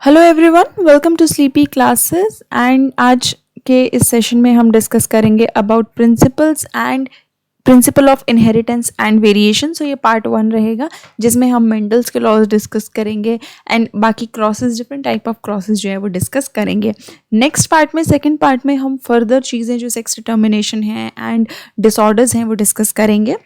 Hello everyone, welcome to Sleepy Classes. And आज के इस सेशन में हम डिस्कस करेंगे about principle of inheritance and variation. So ये पार्ट 1 रहेगा जिसमें हम मेंडल्स के लॉज डिस्कस करेंगे एंड बाकी crosses, different type of crosses जो है वो डिस्कस करेंगे। नेक्स्ट पार्ट में, सेकंड पार्ट में हम फर्दर चीज़ें जो सेक्स डिटर्मिनेशन है एंड डिसऑर्डर्स हैं वो डिस्कस करेंगे।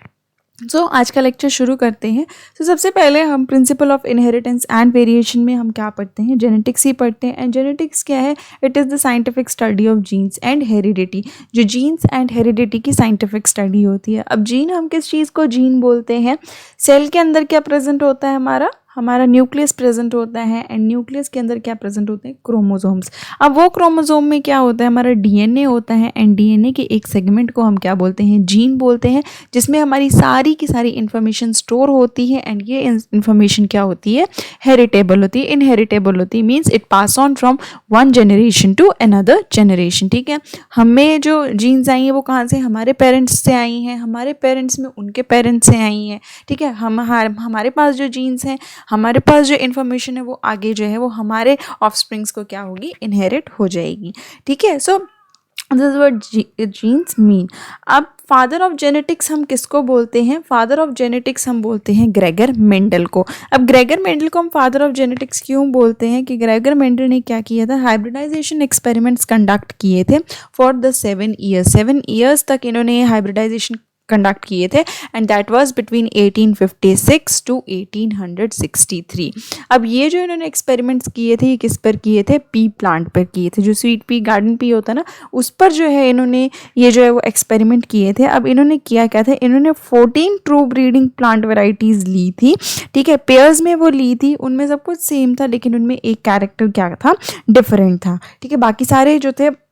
आज का लेक्चर शुरू करते हैं। सबसे पहले हम principal of inheritance and variation में हम क्या पढ़ते हैं? जेनेटिक्स ही पढ़ते हैं। एंड जेनेटिक्स क्या है? It is the scientific study of genes and heredity. जो जीन्स एंड हेरिडिटी की साइंटिफिक स्टडी होती है। अब जीन, हम किस चीज़ को जीन बोलते हैं? सेल के अंदर क्या प्रेजेंट होता है? हमारा न्यूक्लियस प्रेजेंट होता है। एंड न्यूक्लियस के अंदर क्या प्रेजेंट होते हैं? क्रोमोसोम्स। अब वो क्रोमोसोम में क्या होता है? हमारा डीएनए होता है। एंड डीएनए के एक सेगमेंट को हम क्या बोलते हैं? जीन बोलते हैं, जिसमें हमारी सारी की सारी इन्फॉर्मेशन स्टोर होती है। एंड ये इन्फॉर्मेशन क्या होती है? हेरिटेबल होती है, इनहेरिटेबल होती है। Means it pass on from one generation to another generation. ठीक है, हमें जो जीन्स आई हैं वो कहाँ से? हमारे पेरेंट्स से आई हैं, हमारे पेरेंट्स में उनके पेरेंट्स से आई हैं। ठीक है, हमारे पास जो जीन्स हैं, हमारे पास जो इन्फॉर्मेशन है वो आगे जो है वो हमारे ऑफस्प्रिंग्स को क्या होगी? इनहेरिट हो जाएगी। ठीक है, so this is what genes mean. अब फादर ऑफ जेनेटिक्स हम किसको बोलते हैं? फादर ऑफ जेनेटिक्स हम बोलते हैं ग्रेगर मेंडल को। अब ग्रेगर मेंडल को हम फादर ऑफ जेनेटिक्स क्यों बोलते हैं? कि ग्रेगर मेंडल ने क्या किया था? हाइब्रिडाइजेशन एक्सपेरिमेंट्स कंडक्ट किए थे फॉर द 7 ईयर्स। 7 ईयर्स तक इन्होंने हाइब्रिडाइजेशन कंडक्ट किए थे। And that was between 1856 to 1863। अब ये जो इन्होंने एक्सपेरिमेंट्स किए थे, ये किस पर किए थे? पी प्लांट पर किए थे। जो स्वीट पी, गार्डन पी होता है ना, उस पर जो है इन्होंने ये जो है वो एक्सपेरिमेंट किए थे। अब इन्होंने किया क्या था? इन्होंने 14 ट्रू ब्रीडिंग प्लांट वेराइटीज़ ली थी। ठीक है, पेयर्स में वो ली थी। उनमें सब कुछ सेम था, लेकिन उनमें एक कैरेक्टर क्या था? डिफरेंट था। ठीक है, बाकी सारे जो थे,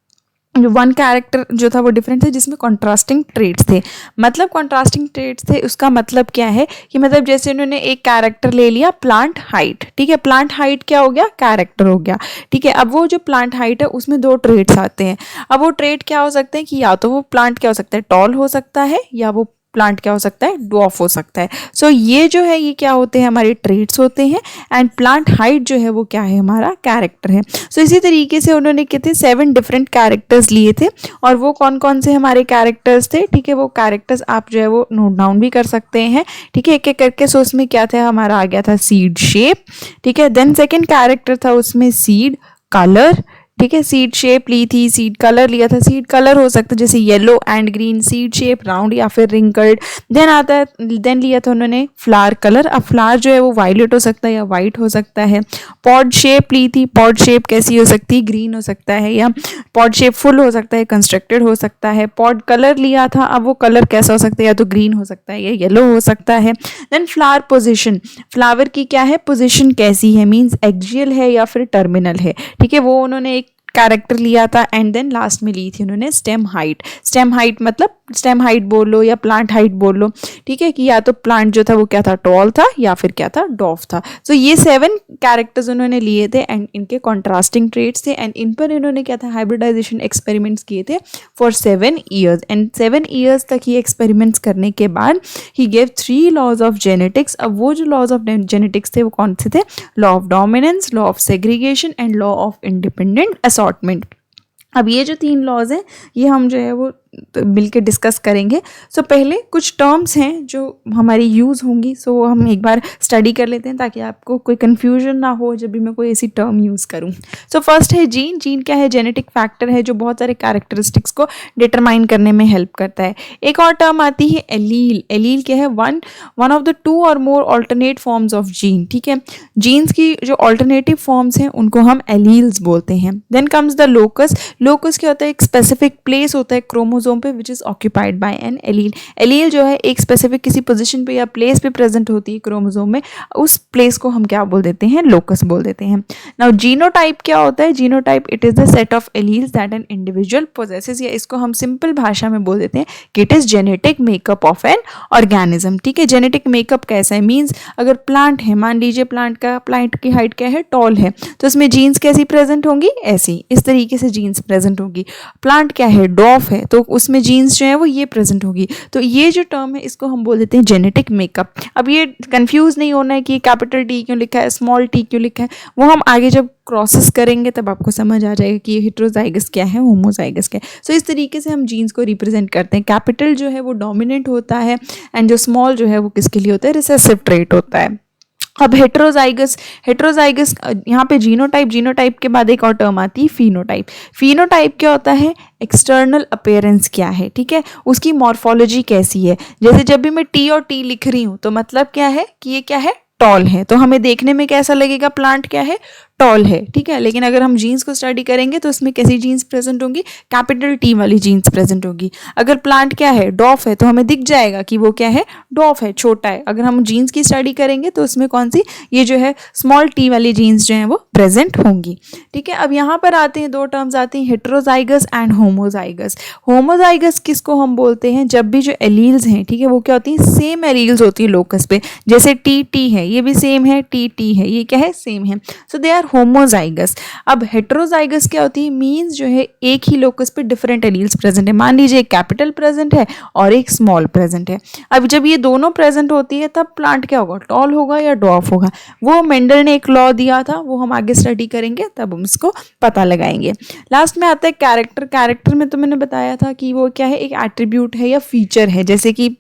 जो वन कैरेक्टर जो था वो डिफरेंट थे, जिसमें कॉन्ट्रास्टिंग ट्रेट्स थे। मतलब कॉन्ट्रास्टिंग ट्रेट्स थे, उसका मतलब क्या है? कि मतलब जैसे उन्होंने एक कैरेक्टर ले लिया, प्लांट हाइट। ठीक है, प्लांट हाइट क्या हो गया? कैरेक्टर हो गया। ठीक है, अब वो जो प्लांट हाइट है उसमें 2 ट्रेट्स आते हैं। अब वो ट्रेट क्या हो सकते हैं? कि या तो वो प्लांट क्या हो सकता है? टॉल हो सकता है, या वो प्लांट क्या हो सकता है? ड्वार्फ हो सकता है। सो ये जो है ये क्या होते हैं? हमारे ट्रेट्स होते हैं। एंड प्लांट हाइट जो है वो क्या है? हमारा कैरेक्टर है। सो इसी तरीके से उन्होंने कितने 7 डिफरेंट कैरेक्टर्स लिए थे। और वो कौन कौन से हमारे कैरेक्टर्स थे? ठीक है, वो कैरेक्टर्स आप जो है वो नोट डाउन भी कर सकते हैं। ठीक है, एक एक करके। सो उसमें क्या था? हमारा आ गया था सीड शेप। ठीक है, देन सेकेंड कैरेक्टर था उसमें सीड कलर। ठीक है, सीड शेप ली थी, सीड कलर लिया था। सीड कलर हो सकता है जैसे yellow and green, seed shape round या फिर रिंकल्ड। देन आता है, देन लिया था उन्होंने फ्लावर कलर। अब फ्लावर जो है वो वायलेट हो सकता है या वाइट हो सकता है। पॉड शेप ली थी। पॉड शेप कैसी हो सकती है? ग्रीन हो सकता है, या पॉड शेप फुल हो सकता है, कंस्ट्रक्टेड हो सकता है। पॉड कलर लिया था। अब वो कलर कैसा हो सकता है? या तो ग्रीन हो सकता है या येलो हो सकता है। देन फ्लावर पोजिशन, फ्लावर की क्या है? पोजिशन कैसी है? मीन्स एक्सियल है या फिर टर्मिनल है। ठीक है, वो उन्होंने एक कैरेक्टर लिया था। एंड देन लास्ट में ली थी उन्होंने स्टेम हाइट। स्टेम हाइट मतलब स्टेम हाइट बोल लो या प्लांट हाइट बोल लो। ठीक है, कि या तो प्लांट जो था वो क्या था? टॉल था, या फिर क्या था? डॉफ था। सो ये 7 कैरेक्टर्स उन्होंने लिए थे। एंड इनके कॉन्ट्रास्टिंग ट्रेट्स थे। एंड इन पर इन्होंने क्या था? हाइब्रिडाइजेशन एक्सपेरिमेंट्स किए थे फॉर 7 ईयर्स। एंड 7 ईयर्स तक ये एक्सपेरिमेंट्स करने के बाद ही गेव 3 लॉज ऑफ जेनेटिक्स। अब वो जो लॉज ऑफ जेनेटिक्स थे वो कौन से थे? Law of dominance, law of segregation and law of independent assortment. अब ये जो 3 लॉज हैं ये हम जो है वो मिलके डिस्कस करेंगे। सो पहले कुछ टर्म्स हैं जो हमारी यूज़ होंगी, सो वो हम एक बार स्टडी कर लेते हैं ताकि आपको कोई कन्फ्यूजन ना हो जब भी मैं कोई ऐसी टर्म यूज़ करूं। सो फर्स्ट है जीन। जीन क्या है? जेनेटिक फैक्टर है जो बहुत सारे कैरेक्टरिस्टिक्स को डिटरमाइन करने में हेल्प करता है। एक और टर्म आती है एलील। एलील क्या है? वन ऑफ द 2 और मोर ऑल्टरनेट फॉर्म्स ऑफ जीन। ठीक है, जीन्स की जो ऑल्टरनेटिव फॉर्म्स हैं उनको हम एलील्स बोलते हैं। Then comes the locus. Locus क्या होता है? एक स्पेसिफिक प्लेस होता है क्रोमोसोम पे which is occupied by an allele. Allele जो है एक स्पेसिफिक किसी पोजीशन पे या प्लेस पे प्रेजेंट होती है क्रोमोसोम में, उस प्लेस को हम क्या बोल देते हैं? लोकस बोल देते हैं। नाउ जीनोटाइप क्या होता है? Genotype it is the set of alleles that an individual possesses, या इसको हम सिंपल भाषा में बोल देते हैं कि it is genetic makeup of an organism. ठीक है, जेनेटिक मेकअप कैसा है? मीन्स अगर प्लांट है, मान लीजिए प्लांट की हाइट क्या है? टॉल है, तो इसमें जीन्स कैसी प्रेजेंट होंगी? ऐसी, इस तरीके से जीन्स प्रेजेंट होगी। प्लांट क्या है? डॉफ है, तो उसमें जीन्स जो है वो ये प्रेजेंट होगी। तो ये जो टर्म है इसको हम बोल देते हैं जेनेटिक मेकअप। अब ये कंफ्यूज नहीं होना है कि कैपिटल टी क्यों लिखा है, स्मॉल टी क्यों लिखा है, वो हम आगे जब क्रॉसेस करेंगे तब आपको समझ आ जाएगा कि ये हेटेरोजाइगस क्या है, होमोजाइगस क्या है। सो इस तरीके से हम जीन्स को रिप्रेजेंट करते हैं। कैपिटल जो है वो डोमिनेंट होता है एंड जो स्मॉल जो है वो किसके लिए होता है, रिसेसिव ट्रेट होता है। अब हेटेरोजाइगस यहाँ पे जीनोटाइप के बाद एक और टर्म आती है फिनोटाइप। फिनोटाइप क्या होता है, एक्सटर्नल अपीयरेंस क्या है, ठीक है, उसकी मॉर्फोलॉजी कैसी है। जैसे जब भी मैं टी और टी लिख रही हूँ तो मतलब क्या है कि ये क्या है, टॉल है, तो हमें देखने में कैसा लगेगा, प्लांट क्या है, टॉल है, ठीक है। लेकिन अगर हम जीन्स को स्टडी करेंगे तो उसमें कैसी जीन्स प्रेजेंट होंगी, कैपिटल टी वाली जीन्स प्रेजेंट होगी। अगर प्लांट क्या है, डॉफ है, तो हमें दिख जाएगा कि वो क्या है, डॉफ है, छोटा है। अगर हम जीन्स की स्टडी करेंगे तो उसमें कौन सी, ये जो है स्मॉल टी वाली जीन्स जो है वो प्रेजेंट होंगी, ठीक है। अब यहाँ पर आते हैं दो टर्म्स आते हैं, हेटेरोजाइगस एंड होमोजाइगस। होमोजाइगस किसको हम बोलते हैं, जब भी जो एलील्स हैं, ठीक है, वो क्या होती है, सेम एलील्स होती है लोकस पे। जैसे टी टी है, ये भी सेम है, टी टी है, ये क्या है, सेम है, सो दे आर होमोजाइगस। अब हेटेरोजाइगस क्या होती है, मींस जो है एक ही लोकस पे डिफरेंट एलील्स प्रेजेंट है। मान लीजिए एक कैपिटल प्रेजेंट है और एक स्मॉल प्रेजेंट है। अब जब ये दोनों प्रेजेंट होती है तब प्लांट क्या होगा, टॉल होगा या डॉफ होगा। वो मेंडल ने एक लॉ दिया था, वो हम आगे स्टडी करेंगे तब हम इसको पता लगाएंगे। लास्ट में आता है कैरेक्टर। कैरेक्टर में तो मैंने बताया था कि वो क्या है, एक एट्रीब्यूट है या फीचर है। जैसे कि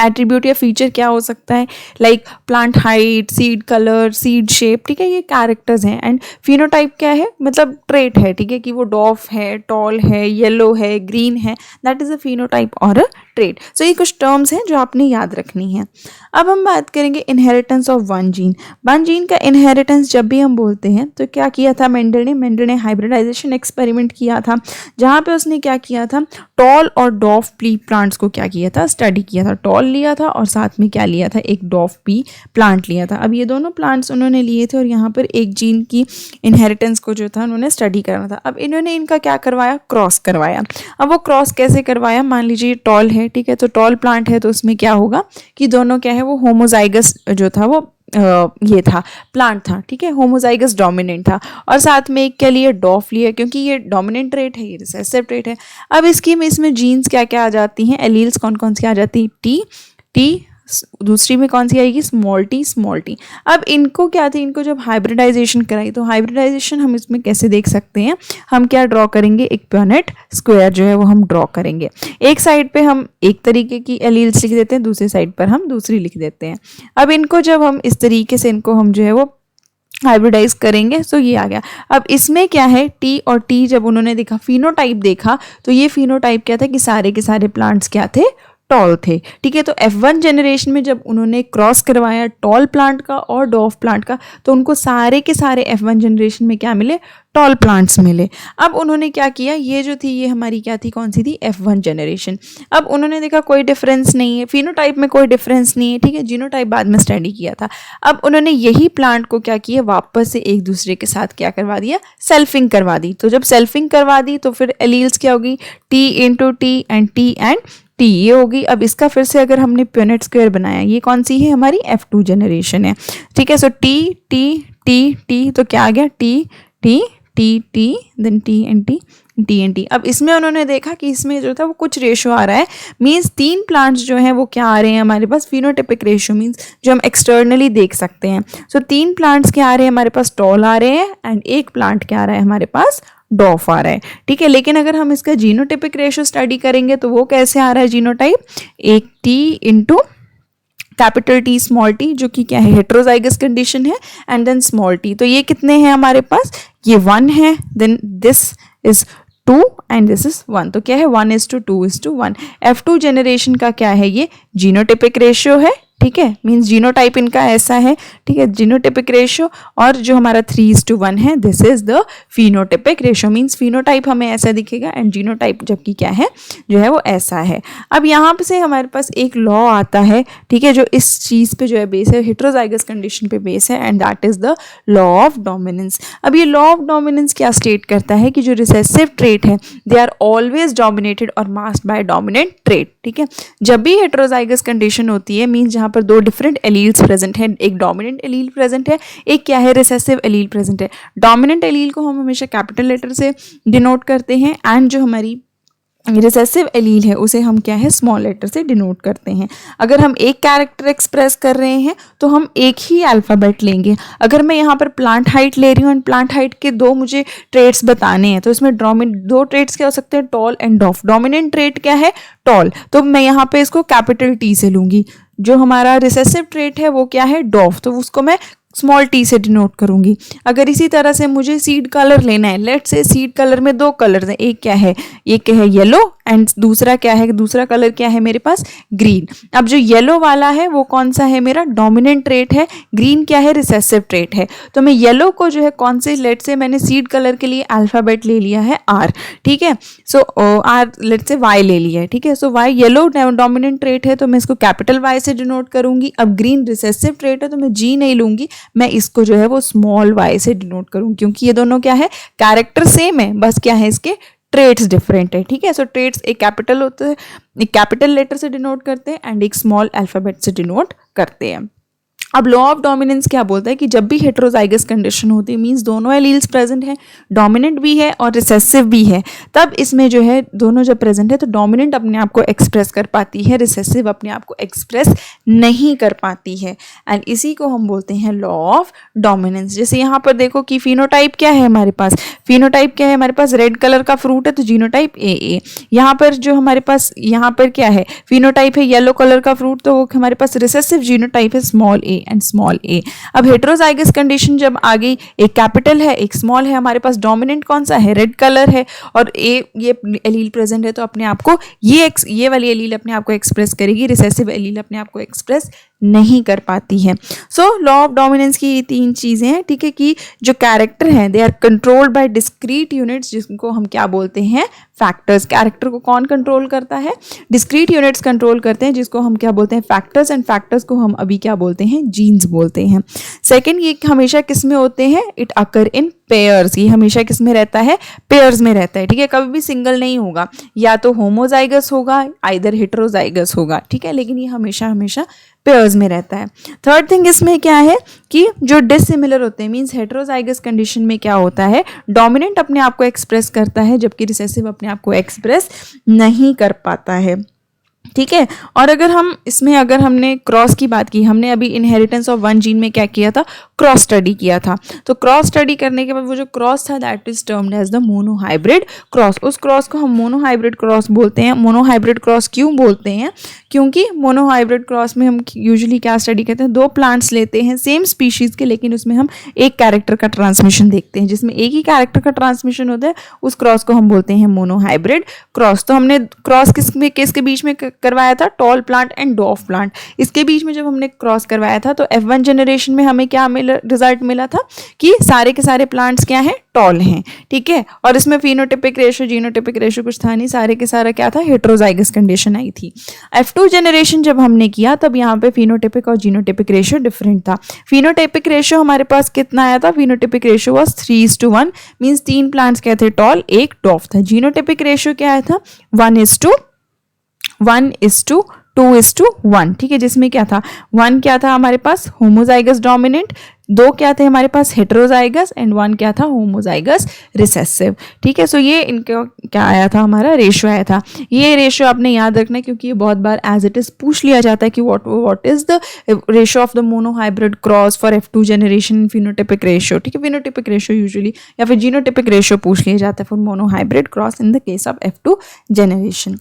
एट्रीब्यूट या फीचर क्या हो सकता है, like plant height, seed colour, seed shape, ठीक है, ये कैरेक्टर्स हैं। एंड फिनोटाइप क्या है, मतलब ट्रेट है, ठीक है, कि वो डॉफ है, टॉल है, येलो है, ग्रीन है, दैट इज अ फिनोटाइप और अ ट्रेट। सो ये कुछ टर्म्स हैं जो आपने याद रखनी है। अब हम बात करेंगे inheritance of one gene. One gene का इनहेरिटेंस जब भी हम बोलते हैं तो क्या किया था मेंडल ने हाइब्रिडाइजेशन एक्सपेरिमेंट किया था, जहाँ पे उसने क्या किया था, टॉल और डॉफ पी प्लांट्स को क्या किया था, स्टडी किया था। टॉल लिया था और साथ में क्या लिया था, एक डॉफ पी प्लांट लिया था। अब ये दोनों प्लांट्स उन्होंने लिए थे और यहाँ पर एक जीन की इनहेरिटेंस को जो था उन्होंने स्टडी करना था। अब इन्होंने इनका क्या करवाया, क्रॉस करवाया। अब वो क्रॉस कैसे करवाया, मान लीजिए टॉल है, ठीक है, तो टॉल प्लांट है तो उसमें क्या होगा कि दोनों क्या है, वो होमोजाइगस जो था वो ये था, प्लांट था, ठीक है, होमोजाइगस डोमिनेंट था। और साथ में एक क्या लिए, डॉफ लिया, क्योंकि ये डोमिनेंट ट्रेट है, ये रिसेसिव ट्रेट है। अब इसमें जीन्स क्या क्या आ जाती हैं, एलील्स कौन कौन सी आ जाती है, टी टी, दूसरी में कौन सी आएगी, स्मॉल टी। अब इनको क्या थी, इनको जब हाइब्रिडाइजेशन कराई, तो हाइब्रिडाइजेशन हम इसमें कैसे देख सकते हैं, हम क्या ड्रॉ करेंगे, एक प्योनेट स्क्वायर जो है वो हम ड्रॉ करेंगे। एक साइड पे हम एक तरीके की एलील्स लिख देते हैं, दूसरी साइड पर हम दूसरी लिख देते हैं। अब इनको जब हम इस तरीके से इनको हम जो है वो हाइब्रिडाइज करेंगे, सो ये आ गया। अब इसमें क्या है, टी और टी जब उन्होंने देखा, फिनोटाइप देखा, तो ये फिनोटाइप क्या था कि सारे के सारे प्लांट्स क्या थे, टॉल थे, ठीक है। तो F1 जनरेशन में जब उन्होंने क्रॉस करवाया टॉल प्लांट का और डॉफ प्लांट का, तो उनको सारे के सारे F1 जनरेशन में क्या मिले, टॉल प्लांट्स मिले। अब उन्होंने क्या किया, ये जो थी ये हमारी क्या थी, कौन सी थी, F1 जनरेशन। अब उन्होंने देखा कोई डिफरेंस नहीं है, फिनोटाइप में कोई डिफरेंस नहीं है, ठीक है, जीनोटाइप बाद में स्टडी किया था। अब उन्होंने यही प्लांट को क्या किया, वापस से एक दूसरे के साथ क्या करवा दिया, सेल्फिंग करवा दी। तो जब सेल्फिंग करवा दी तो फिर एलील्स क्या होगी, T into T and T and T, ये होगी। अब इसका फिर से अगर हमने प्योनेट स्क्वायर बनाया, ये कौन सी है, हमारी F2 जनरेशन है, ठीक है। So T T T T, तो क्या आ गया, T T T T then T and T, T and T. अब इसमें उन्होंने देखा कि इसमें जो था वो कुछ रेशो आ रहा है, मीन्स तीन प्लांट्स जो हैं वो क्या आ रहे हैं हमारे पास, फिनोटिपिक रेशो, मीन्स जो हम एक्सटर्नली देख सकते हैं। सो तीन प्लांट्स क्या आ रहे हैं हमारे पास, टॉल आ रहे हैं, एंड एक प्लांट क्या आ रहा है हमारे पास, डॉफ आ रहा है, ठीक है। लेकिन अगर हम इसका जीनोटिपिक रेशो स्टडी करेंगे तो वो कैसे आ रहा है, जीनोटाइप, एक T into capital T small T, जो कि क्या है, हेटेरोजाइगस कंडीशन है, एंड देन स्मॉल टी। तो ये कितने हैं हमारे पास, ये 1 है, then this is 2 and this is 1, तो क्या है 1:2:1। F2 जनरेशन का क्या है, ये जीनोटिपिक रेशियो है, ठीक है, मीन्स जीनोटाइप इनका ऐसा है, ठीक है, जीनोटिपिक रेशियो। और जो हमारा 3:1 है, this is the phenotypic ratio, means phenotype हमें ऐसा दिखेगा एंड जीनोटाइप जबकि क्या है, जो है वो ऐसा है। अब यहाँ से हमारे पास एक लॉ आता है, ठीक है, जो इस चीज़ पे जो है बेस है, हेटेरोजाइगस कंडीशन पे बेस है, and that is the law of dominance. अब ये लॉ ऑफ डोमिनेंस क्या स्टेट करता है कि जो रिसेसिव ट्रेट है, दे आर ऑलवेज डोमिनेटेड और मास्क्ड बाय डोमिनेंट ट्रेट, ठीक है। जब भी हेटेरोजाइगस कंडीशन होती है, मीन्स जहाँ पर दो डिफरेंट एलील्स प्रेजेंट है, एक डोमिनेंट एलील प्रेजेंट है, एक क्या है, रिसेसिव एलील प्रेजेंट है। डोमिनेंट एलील को हम हमेशा कैपिटल लेटर से डिनोट करते हैं, एंड जो हमारी रिसेसिव एलील है उसे हम क्या है स्मॉल लेटर से डिनोट करते हैं। अगर हम एक कैरेक्टर एक्सप्रेस कर रहे हैं तो हम एक ही अल्फ़ाबेट लेंगे। अगर मैं यहाँ पर प्लांट हाइट ले रही हूँ एंड प्लांट हाइट के दो मुझे ट्रेट्स बताने हैं तो इसमें दो ट्रेट्स क्या हो सकते हैं, टॉल एंड डॉफ। डोमिनेंट ट्रेट क्या है, टॉल, तो मैं यहाँ पे इसको कैपिटल टी से लूँगी। जो हमारा रिसेसिव ट्रेट है वो क्या है, डॉफ, तो उसको मैं स्मॉल टी से डिनोट करूंगी। अगर इसी तरह से मुझे सीड कलर लेना है, लेट्स से सीड कलर में दो कलर्स हैं, एक क्या है, एक है येलो एंड दूसरा क्या है, दूसरा कलर क्या है मेरे पास, ग्रीन। अब जो येलो वाला है वो कौन सा है, मेरा डोमिनेंट ट्रेट है, ग्रीन क्या है, रिसेसिव ट्रेट है। तो मैं येलो को जो है कौन से, लेट से मैंने सीड कलर के लिए अल्फाबेट ले लिया है आर, ठीक है। सो आर लेट से वाई ले लिया है, ठीक है। सो वाई येलो डोमिनेंट ट्रेट है तो मैं इसको कैपिटल वाई से डिनोट करूंगी। अब ग्रीन रिसेसिव ट्रेट है तो मैं जी नहीं लूंगी, मैं इसको जो है वो स्मॉल वाई से डिनोट करूंगी, क्योंकि ये दोनों क्या है, कैरेक्टर सेम है, बस क्या है इसके ट्रेट्स डिफरेंट है, ठीक है। सो ट्रेट्स एक कैपिटल होते हैं, एक कैपिटल लेटर से डिनोट करते हैं एंड एक स्मॉल अल्फाबेट से डिनोट करते हैं। अब लॉ ऑफ डोमिनेंस क्या बोलता है कि जब भी हेटेरोजाइगस कंडीशन होती है, मींस दोनों एलील्स प्रेजेंट है, डोमिनेंट भी है और रिसेसिव भी है, तब इसमें जो है दोनों जब प्रेजेंट है तो डोमिनेंट अपने आप को एक्सप्रेस कर पाती है, रिसेसिव अपने आप को एक्सप्रेस नहीं कर पाती है, एंड इसी को हम बोलते हैं लॉ ऑफ डोमिनेंस। जैसे यहाँ पर देखो कि फिनोटाइप क्या है हमारे पास, फिनोटाइप क्या है हमारे पास, रेड कलर का फ्रूट है तो जीनोटाइप ए। यहाँ पर जो हमारे पास यहाँ पर क्या है, फिनोटाइप है येलो कलर का फ्रूट, तो वो हमारे पास रिसेसिव जीनोटाइप है स्मॉल ए एंड स्मॉल ए। अब हेटेरोजाइगस कंडीशन जब आ गई, एक कैपिटल है एक स्मॉल है, हमारे पास डोमिनेंट कौन सा है, रेड कलर है, और ए ये एलील प्रेजेंट है तो अपने आप को ये वाली एलील अपने आप को एक्सप्रेस करेगी, रिसेसिव एलील अपने आप को एक्सप्रेस नहीं कर पाती है। सो लॉ ऑफ डोमिनेंस की ये तीन चीज़ें हैं, ठीक है, कि जो कैरेक्टर हैं they are controlled by discrete units, जिनको हम क्या बोलते हैं, फैक्टर्स। कैरेक्टर को कौन कंट्रोल करता है, डिस्क्रीट यूनिट्स कंट्रोल करते हैं, जिसको हम क्या बोलते हैं, फैक्टर्स, एंड फैक्टर्स को हम अभी क्या बोलते हैं, जीन्स बोलते हैं। सेकेंड, ये हमेशा किस में होते हैं, इट अकर इन पेयर्स, ये हमेशा किस में रहता है, पेयर्स में रहता है, ठीक है, कभी भी सिंगल नहीं होगा, या तो होमोजाइगस होगा आइदर हेटेरोजाइगस होगा, ठीक है, लेकिन ये हमेशा हमेशा पेयर्स में रहता है। थर्ड थिंग इसमें क्या है कि जो डिसिमिलर होते हैं, मींस हेटेरोजाइगस कंडीशन में क्या होता है, डोमिनेंट अपने आप को एक्सप्रेस करता है जबकि रिसेसिव अपने आप को एक्सप्रेस नहीं कर पाता है, ठीक है। और अगर हम इसमें अगर हमने क्रॉस की बात की, हमने अभी इनहेरिटेंस ऑफ वन जीन में क्या किया था, क्रॉस स्टडी किया था, तो क्रॉस स्टडी करने के बाद वो जो क्रॉस था that is termed as the monohybrid cross. उस क्रॉस को हम मोनोहाइब्रिड क्रॉस बोलते हैं। मोनोहाइब्रिड क्रॉस क्यों बोलते हैं, क्योंकि मोनोहाइब्रिड क्रॉस में हम यूजुअली क्या स्टडी करते हैं, दो प्लांट्स लेते हैं सेम स्पीशीज के, लेकिन उसमें हम एक कैरेक्टर का ट्रांसमिशन देखते हैं, जिसमें एक ही कैरेक्टर का ट्रांसमिशन होता है, उस क्रॉस को हम बोलते हैं मोनोहाइब्रिड क्रॉस। तो हमने क्रॉस किसके बीच में करवाया था, टॉल प्लांट एंड डॉफ प्लांट, इसके बीच में जब हमने क्रॉस करवाया था तो F1 जनरेशन में हमें क्या रिजल्ट मिला था कि सारे के सारे प्लांट्स क्या हैं, टॉल हैं, ठीक है, और इसमें फिनोटिपिक रेशियो जीनोटिपिक रेशियो कुछ था नहीं, सारे के सारा क्या था, हेटेरोजाइगस कंडीशन आई थी। F2 जनरेशन जब हमने किया तब यहाँ पे फिनोटिपिक और जीनोटिपिक रेशियो डिफरेंट था। फिनोटिपिक रेशियो हमारे पास कितना आया था, phenotypic ratio was 3:1, means 3 plants क्या थे, टॉल, एक डॉफ था। जीनोटिपिक रेशियो क्या आया था, 1:2:1, ठीक है, जिसमें क्या था, 1 क्या था हमारे पास होमोजाइगस डोमिनेंट, 2 क्या थे हमारे पास हेटेरोजाइगस, एंड 1 क्या था, होमोजाइगस रिसेसिव, ठीक है। सो ये इनका क्या आया था, हमारा रेशियो आया था। ये रेशियो आपने याद रखना है क्योंकि ये बहुत बार एज इट इज पूछ लिया जाता है कि what is the ratio of the monohybrid cross for F2 generation phenotypic ratio, ठीक है, फिनोटिपिक रेशियो यूजुअली या फिर जीनोटिपिक रेशियो पूछ लिया जाता है for monohybrid cross in the case of F2 generation,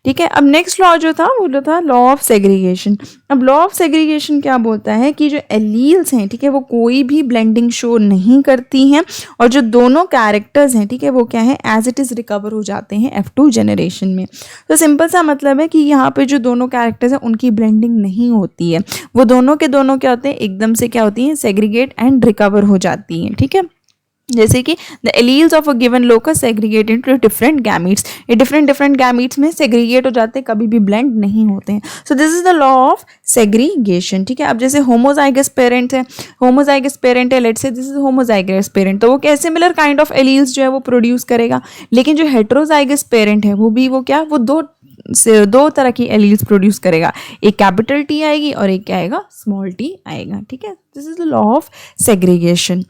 ठीक है। अब नेक्स्ट लॉ जो था वो था लॉ ऑफ सेग्रीगेशन। अब लॉ ऑफ सेग्रीगेशन क्या बोलता है कि जो एलील्स हैं, ठीक है, वो कोई भी ब्लेंडिंग शो नहीं करती हैं, और जो दोनों कैरेक्टर्स हैं, ठीक है, वो क्या है, एज इट इज़ रिकवर हो जाते हैं F2 जनरेशन में। तो सिंपल सा मतलब है कि यहाँ पे जो दोनों कैरेक्टर्स हैं उनकी ब्लेंडिंग नहीं होती है, वो दोनों के दोनों क्या होते हैं, एकदम से क्या होती हैं, सेग्रीगेट एंड रिकवर हो जाती हैं, ठीक है। जैसे कि the alleles of a given locus segregate into different gametes, ये डिफरेंट गैमीट्स में सेग्रीगेट हो जाते हैं, कभी भी ब्लेंड नहीं होते हैं। सो this is the law of segregation, ठीक है। अब जैसे होमोजाइगस पेरेंट है, let's say this is homozygous parent, तो वो क्या सिमिलर काइंड ऑफ एलील्स जो है वो प्रोड्यूस करेगा, लेकिन जो हेटेरोजाइगस पेरेंट है वो दो तरह की एलील्स प्रोड्यूस करेगा, एक कैपिटल T आएगी और एक क्या आएगा, स्मॉल t आएगा, ठीक है। This is the law of segregation.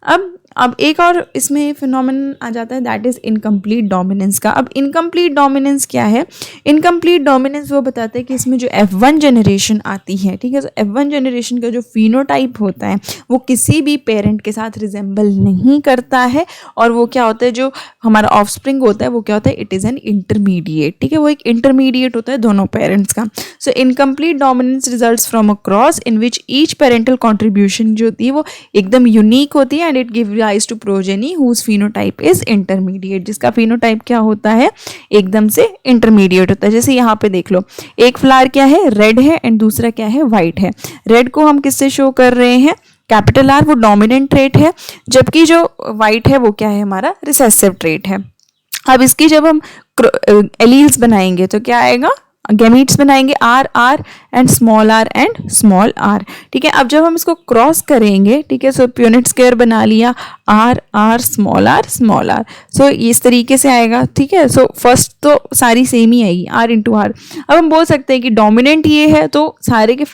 अब अब एक और इसमें फिनोमेनन आ जाता है, दैट इज इनकम्प्लीट डोमिनेंस का। अब इनकम्प्लीट डोमिनेंस क्या है? इनकम्प्लीट डोमिनेंस वो बताता है कि इसमें जो F1 जनरेशन आती है, ठीक है, तो F1 जनरेशन का जो फिनोटाइप होता है वो किसी भी पेरेंट के साथ रिजेंबल नहीं करता है, और वो क्या होता है, जो हमारा ऑफस्प्रिंग होता है वो क्या होता है, इट इज़ एन इंटरमीडिएट, ठीक है, वो एक इंटरमीडिएट होता है दोनों पेरेंट्स का। So incomplete dominance results from a cross in which each parental contribution जो होती है वो एकदम यूनिक होती है, and it give rise to progeny whose phenotype is intermediate, जिसका फिनोटाइप क्या होता है, एकदम से इंटरमीडिएट होता है। जैसे यहाँ पे देख लो, एक फ्लावर क्या है, रेड है, एंड दूसरा क्या है, वाइट है। रेड को हम किससे शो कर रहे हैं, कैपिटल आर, वो डोमिनेंट ट्रेट है, जबकि जो वाइट है वो क्या है, हमारा रिसेसिव ट्रेट है। अब इसकी जब हम एलील्स बनाएंगे तो क्या आएगा, गैमीट्स बनाएंगे R R and small R, ठीक है। अब जब हम इसको क्रॉस करेंगे, ठीक है, सो प्यूनिट स्क्वायर बना लिया, आर आर स्मॉल आर, सो इस तरीके से आएगा, ठीक है। सो फर्स्ट तो सारी सेम ही आएगी, आर इंटू आर। अब हम बोल सकते हैं कि डोमिनेंट ये है तो सारे के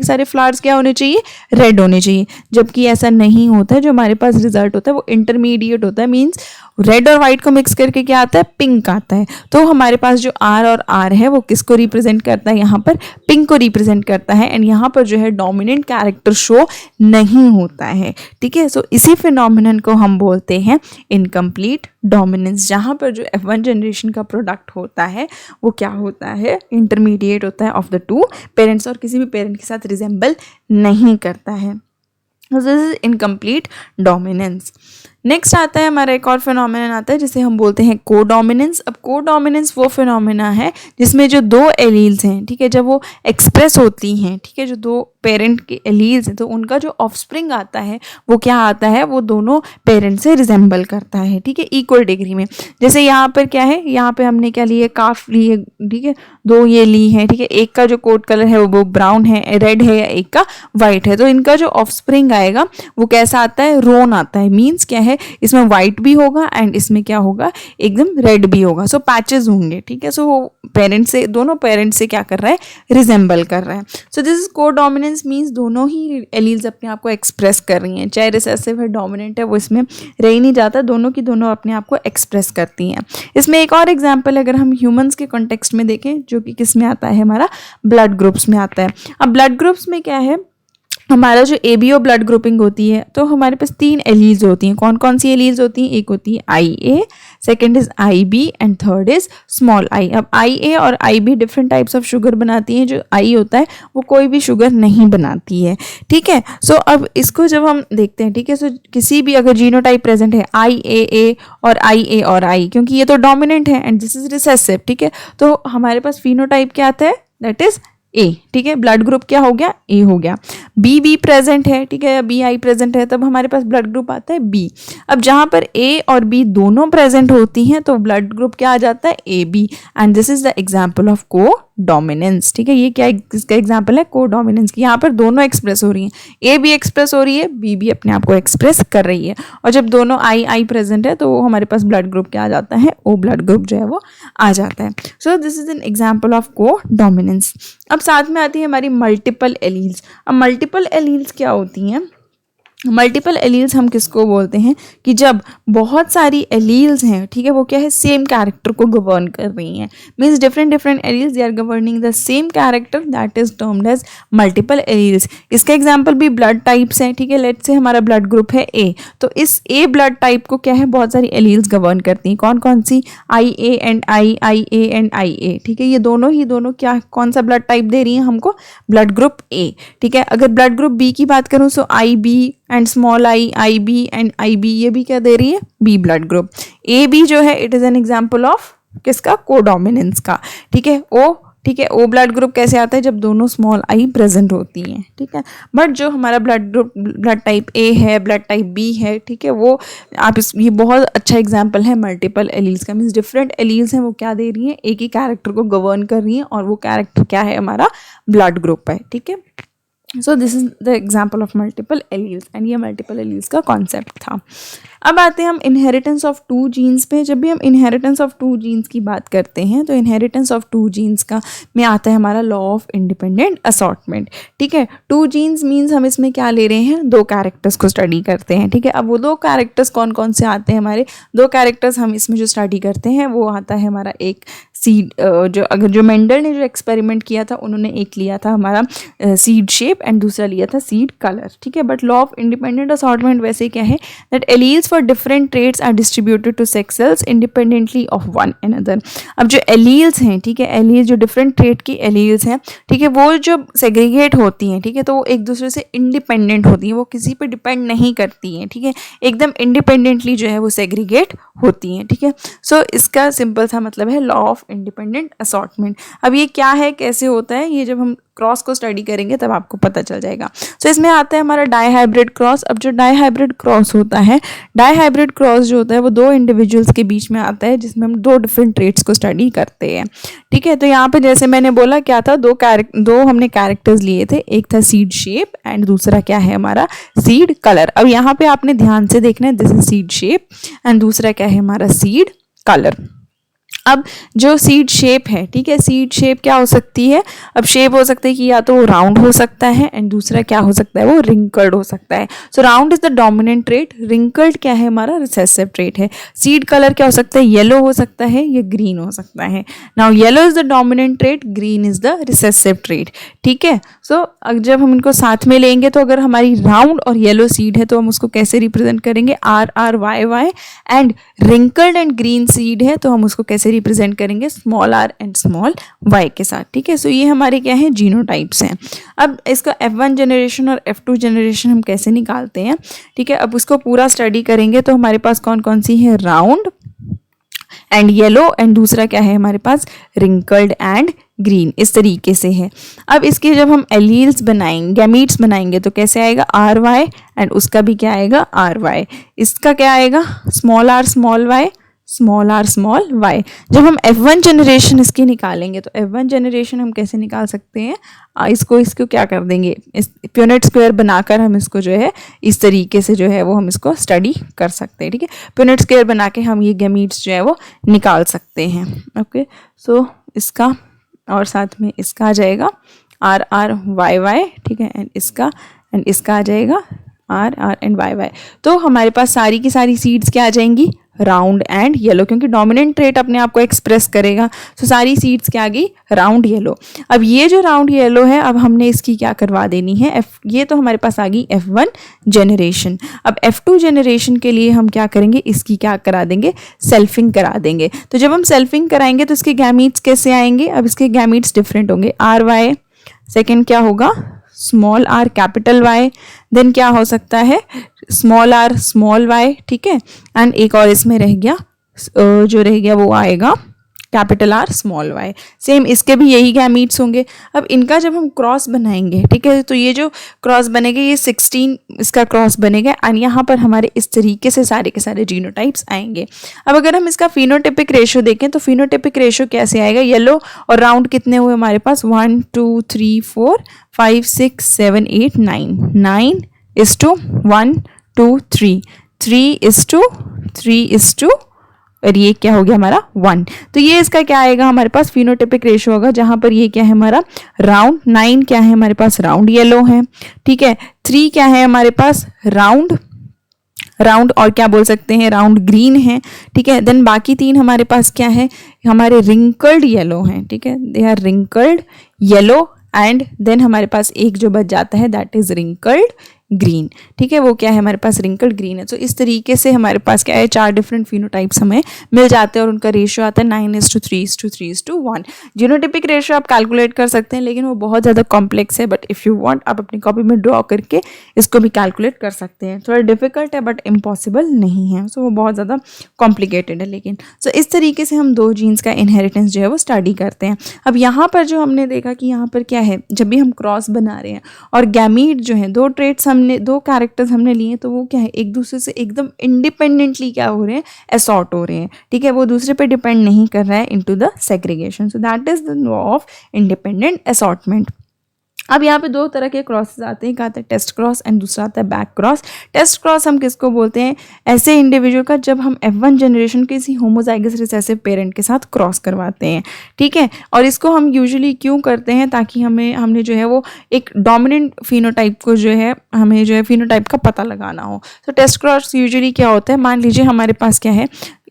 सारे फ्लावर्स क्या होने चाहिए, रेड होने चाहिए, जबकि ऐसा नहीं होता है। जो हमारे पास रिजल्ट होता है वो इंटरमीडिएट होता है, मीन्स रेड और वाइट को मिक्स करके क्या आता है, पिंक आता है। तो हमारे पास जो आर और आर है वो किसको रिप्रेजेंट करता है, यहाँ पर पिंक को रिप्रेजेंट करता है, एंड यहाँ पर जो है डोमिनेंट कैरेक्टर शो नहीं होता है, ठीक है। सो इसी फिनोमिनन को हम बोलते हैं इनकम्प्लीट डोमिनेंस, जहाँ पर जो F1 जनरेशन का प्रोडक्ट होता है वो क्या होता है, इंटरमीडिएट होता है ऑफ द टू पेरेंट्स, और किसी भी पेरेंट के साथ रिजेंबल नहीं करता है। This is incomplete dominance. Next आता है हमारा एक और फिनोमेनन आता है जिसे हम बोलते हैं कोडोमिनेंस। अब कोडोमिनेंस वो फिनोमेना है जिसमें जो दो एलील्स हैं, ठीक है, जब वो एक्सप्रेस होती हैं, ठीक है, जो दो पेरेंट के एलील्स हैं तो उनका जो ऑफस्प्रिंग आता है वो क्या आता है, वो दोनों पेरेंट से रिजेंबल करता है, ठीक है, इक्वल डिग्री में। जैसे यहाँ पर क्या है, यहाँ पे हमने क्या लिए, काफ लिए, ठीक है, दो ये ली है, ठीक है, एक का जो कोट कलर है वो ब्राउन है, रेड है, या एक का वाइट है, तो इनका जो ऑफस्प्रिंग आएगा वो कैसा आता है, रोन आता है। मीन्स क्या है, इसमें वाइट भी होगा एंड इसमें क्या होगा, एकदम रेड भी होगा, सो पैचेस होंगे, ठीक है। सो वो पेरेंट से, दोनों पेरेंट से क्या कर रहा है, रिजेंबल कर रहा है। So this is codominance, means दोनों ही एलील्स अपने आप को एक्सप्रेस कर रही हैं, चाहे रिसेसिव है डोमिनेंट है, वो इसमें रह ही नहीं जाता, दोनों की दोनों अपने आप को एक्सप्रेस करती हैं। इसमें एक और एग्जाम्पल अगर हम ह्यूमंस के कॉन्टेक्स्ट में देखें, जो कि किस में आता है, हमारा ब्लड ग्रुप्स में आता है। अब ब्लड ग्रुप्स में क्या है, हमारा जो ABO ब्लड ग्रुपिंग होती है तो हमारे पास 3 एलील्स होती हैं। कौन कौन सी एलील्स होती हैं, एक होती है IA, second is IB and third is small I। अब IA और IB different types of sugar बनाती हैं, जो I होता है वो कोई भी शुगर नहीं बनाती है, ठीक है। सो अब इसको जब हम देखते हैं, ठीक है, सो किसी भी अगर जीनोटाइप प्रेजेंट है IAA और IA और I, क्योंकि ये तो डोमिनेंट है एंड दिस इज रिसेसिव, ठीक है, तो हमारे पास फिनोटाइप क्या आता है, दैट इज A, ठीक है, ब्लड ग्रुप क्या हो गया, A हो गया। B प्रेजेंट है, ठीक है, या BI प्रेजेंट है, तब हमारे पास ब्लड ग्रुप आता है B। अब जहाँ पर A और B दोनों प्रेजेंट होती हैं तो ब्लड ग्रुप क्या आ जाता है, AB, and this is the example of codominance, ठीक है। ये क्या, इसका एग्जाम्पल है कोडोमिनेंस की, यहाँ पर दोनों एक्सप्रेस हो रही हैं, A भी एक्सप्रेस हो रही है, B भी अपने आप को एक्सप्रेस कर रही है, और जब दोनों I प्रेजेंट है तो हमारे पास ब्लड ग्रुप क्या आ जाता है, O ब्लड ग्रुप जो है वो आ जाता है। So this is an example of codominance. अब साथ में आती है हमारी मल्टीपल एलील्स। अब मल्टीपल एलील्स क्या होती हैं, मल्टीपल एलील्स हम किसको बोलते हैं कि जब बहुत सारी एलील्स हैं, ठीक है, वो क्या है, सेम कैरेक्टर को गवर्न कर रही हैं, means different alleles they are governing the same character, that is termed as multiple alleles. इसका एग्जांपल भी ब्लड टाइप्स हैं, ठीक है, लेट्स से हमारा ब्लड ग्रुप है A, तो इस A ब्लड टाइप को क्या है, बहुत सारी एलील्स गवर्न करती हैं। कौन कौन सी, IA and IA and IA, ठीक है, ये दोनों क्या, कौन सा ब्लड टाइप दे रही हैं हमको, ब्लड ग्रुप A, ठीक है। अगर ब्लड ग्रुप B की बात करूँ सो IB and small I, IB and IB, ये भी क्या दे रही है, B ब्लड ग्रुप। AB जो है it is an example of किसका, कोडोमिनेंस का, ठीक है। O, ठीक है, O ब्लड ग्रुप कैसे आता है, जब दोनों स्मॉल I प्रेजेंट होती हैं, ठीक है। बट जो हमारा blood group, blood type A है, ब्लड टाइप B है, ठीक है, वो आप ये बहुत अच्छा एग्जांपल है मल्टीपल एलील्स का, मीन्स डिफरेंट एलील्स हैं, वो क्या दे रही हैं, एक ही कैरेक्टर को गवर्न कर रही हैं, और वो कैरेक्टर क्या है, हमारा ब्लड ग्रुप है, ठीक है। So this is the example of multiple alleles and ये मल्टीपल एलील्स का कॉन्सेप्ट था। अब आते हैं हम इनहेरिटेंस ऑफ टू जीन्स पे। जब भी हम इनहेरिटेंस ऑफ टू जीन्स की बात करते हैं तो इनहेरिटेंस ऑफ टू जीन्स का में आता है हमारा लॉ ऑफ इंडिपेंडेंट असॉर्टमेंट। ठीक है, टू जीन्स मीन्स हम इसमें क्या ले रहे हैं, दो कैरेक्टर्स को स्टडी करते हैं। ठीक है, अब वो दो कैरेक्टर्स कौन कौन से आते हैं, हमारे दो कैरेक्टर्स हम इसमें जो स्टडी करते हैं वो आता है हमारा एक सीड, जो मेंडल ने जो एक्सपेरिमेंट किया था उन्होंने एक लिया था हमारा सीड शेप एंड दूसरा लिया था सीड कलर। ठीक है, but law of independent assortment वैसे क्या है, that alleles for different traits are distributed to sex cells independently of one another. अब जो एलील्स हैं, ठीक है, एलील्स जो डिफरेंट ट्रेट की एलील्स हैं, ठीक है, वो जब सेग्रीगेट होती हैं, ठीक है, तो वो एक दूसरे से इंडिपेंडेंट होती हैं, वो किसी पे डिपेंड नहीं करती हैं। ठीक है, एकदम इंडिपेंडेंटली जो है वो सेग्रीगेट होती हैं। ठीक है, सो इसका सिंपल सा मतलब है लॉ ऑफ इंडिपेंडेंट असॉर्टमेंट। अब ये क्या है, कैसे होता है, ये जब हम क्रॉस को स्टडी करेंगे तब आपको पता चल जाएगा। सो इसमें आता है हमारा डाईहाइब्रिड क्रॉस। अब जो डाईहाइब्रिड क्रॉस होता है, डाईहाइब्रिड क्रॉस जो होता है वो दो इंडिविजुअल्स के बीच में आता है जिसमें हम दो डिफरेंट ट्रेट्स को स्टडी करते हैं। ठीक है, तो यहाँ पे जैसे मैंने बोला क्या था, दो हमने कैरेक्टर्स लिए थे, एक था सीड शेप एंड दूसरा क्या है हमारा सीड कलर। अब यहाँ पे आपने ध्यान से देखना है, this is seed shape and दूसरा क्या है हमारा सीड कलर। अब जो सीड शेप है, ठीक है, सीड शेप क्या हो सकती है, अब शेप हो सकता है कि या तो वो राउंड हो सकता है एंड दूसरा क्या हो सकता है, वो रिंकल्ड हो सकता है। सो round is the dominant trait, wrinkled क्या है हमारा रिसेसिव ट्रेट है। सीड कलर क्या हो सकता है, येलो हो सकता है या ग्रीन हो सकता है। Now yellow is the dominant trait, green is the recessive trait. ठीक है, सो जब हम इनको साथ में लेंगे तो अगर हमारी राउंड और येलो सीड है तो हम उसको कैसे रिप्रेजेंट करेंगे, R R Y Y, and wrinkled and green seed है तो हम उसको कैसे रिप्रेजेंट करेंगे, small R and small Y के साथ। ठीक है, सो ये हमारे क्या है, जीनोटाइप्स हैं। अब इसका F1 जनरेशन और F2 जनरेशन हम कैसे निकालते हैं, ठीक है, अब उसको पूरा स्टडी करेंगे तो हमारे पास कौन कौन सी है, राउंड एंड येलो एंड दूसरा क्या है हमारे पास, रिंकल्ड एंड ग्रीन, इस तरीके से है। अब इसके जब हम एलील्स बनाएंगे, गैमीट्स बनाएंगे तो कैसे आएगा, आर वाई एंड उसका भी क्या आएगा, आर वाई, इसका क्या आएगा, small R small Y, small R small Y. जब हम F1 जनरेशन इसकी निकालेंगे तो F1 जनरेशन हम कैसे निकाल सकते हैं, इसको क्या कर देंगे, इस प्यूनेट स्क्वायर बनाकर हम इसको जो है इस तरीके से जो है वो हम इसको स्टडी कर सकते हैं। ठीक है, प्यूनेट स्क्वायर बना के हम ये गैमीट्स जो है वो निकाल सकते हैं। ओके, सो इसका और साथ में इसका आ जाएगा आर आर वाई वाई, ठीक है, एंड इसका आ जाएगा R R and Y Y. तो हमारे पास सारी की सारी सीड्स क्या आ जाएंगी, राउंड एंड येलो, क्योंकि डोमिनेंट ट्रेट अपने आप को एक्सप्रेस करेगा। तो सारी सीड्स क्या आ गई, राउंड येलो। अब ये जो राउंड येलो है, अब हमने इसकी क्या करवा देनी है, ये तो हमारे पास आ गई F1 जनरेशन। अब F2 जनरेशन के लिए हम क्या करेंगे, इसकी क्या करा देंगे, सेल्फिंग करा देंगे। तो जब हम सेल्फिंग कराएंगे तो इसके गैमीट्स कैसे आएंगे, अब इसके गैमीट्स डिफरेंट होंगे, आर वाई, सेकेंड क्या होगा, small R capital Y, then क्या हो सकता है, स्मॉल आर स्मॉल वाई। ठीक है, एंड एक और इसमें रह गया, जो रह गया वो आएगा capital R small Y. Same इसके भी यही गैमीट्स होंगे। अब इनका जब हम क्रॉस बनाएंगे, ठीक है, तो ये जो क्रॉस बनेगा ये 16 इसका क्रॉस बनेगा एंड यहाँ पर हमारे इस तरीके से सारे के सारे जीनोटाइप्स आएंगे। अब अगर हम इसका फिनोटिपिक रेशियो देखें तो फिनोटिपिक रेशियो कैसे आएगा, येलो और राउंड कितने हुए हमारे पास, 1 2 3 4 5 6 7 8 9, 9:1 2 3, 3:3 और ये क्या हो गया हमारा 1। तो ये इसका क्या आएगा हमारे पास, फिनोटिपिक रेशियो होगा, जहां पर ये क्या है हमारा राउंड, 9 क्या है हमारे पास, राउंड येलो है। ठीक है, 3 क्या है हमारे पास, राउंड और क्या बोल सकते हैं, राउंड ग्रीन है। ठीक है, देन बाकी 3 हमारे पास क्या है, हमारे रिंकल्ड येलो हैं। ठीक है, they are wrinkled yellow and then हमारे पास एक जो बच जाता है दैट इज रिंकल्ड ग्रीन। ठीक है, वो क्या है हमारे पास, रिंकल्ड ग्रीन है। तो इस तरीके से हमारे पास क्या है, 4 डिफरेंट फिनोटाइप्स हमें मिल जाते हैं और उनका रेशियो आता है 9:3:3:1। जीनोटिपिक रेशियो आप कैलकुलेट कर सकते हैं लेकिन वो बहुत ज़्यादा कॉम्प्लेक्स है, बट इफ़ यू वांट आप अपनी कॉपी में ड्रॉ करके इसको भी कैलकुलेट कर सकते हैं। थोड़ा डिफिकल्ट है बट इम्पॉसिबल नहीं है, सो वो बहुत ज़्यादा कॉम्प्लिकेटेड है। लेकिन सो इस तरीके से हम 2 जीन्स का इनहेरिटेंस जो है वो स्टडी करते हैं। अब यहाँ पर जो हमने देखा कि यहाँ पर क्या है, जब भी हम क्रॉस बना रहे हैं और गैमीट जो है, 2 ट्रेट्स हमने 2 कैरेक्टर्स हमने लिए तो वो क्या है, एक दूसरे से एकदम इंडिपेंडेंटली क्या हो रहे हैं, असॉर्ट हो रहे हैं। ठीक है, वो दूसरे पे डिपेंड नहीं कर रहा है into the segregation. So that is the law of independent assortment. अब यहाँ पे दो तरह के क्रॉसेस आते हैं, एक आता है टेस्ट क्रॉस एंड दूसरा आता है बैक क्रॉस। टेस्ट क्रॉस हम किसको बोलते हैं, ऐसे इंडिविजुअल का जब हम F1 जनरेशन किसी होमोजाइगस रिसेसिव पेरेंट के साथ क्रॉस करवाते हैं, ठीक है। और इसको हम यूजुअली क्यों करते हैं, ताकि हमने जो है वो एक डोमिनेंट फिनोटाइप को जो है हमें जो है फिनोटाइप का पता लगाना हो। तो टेस्ट क्रॉस यूजुअली क्या होता है, मान लीजिए हमारे पास क्या है,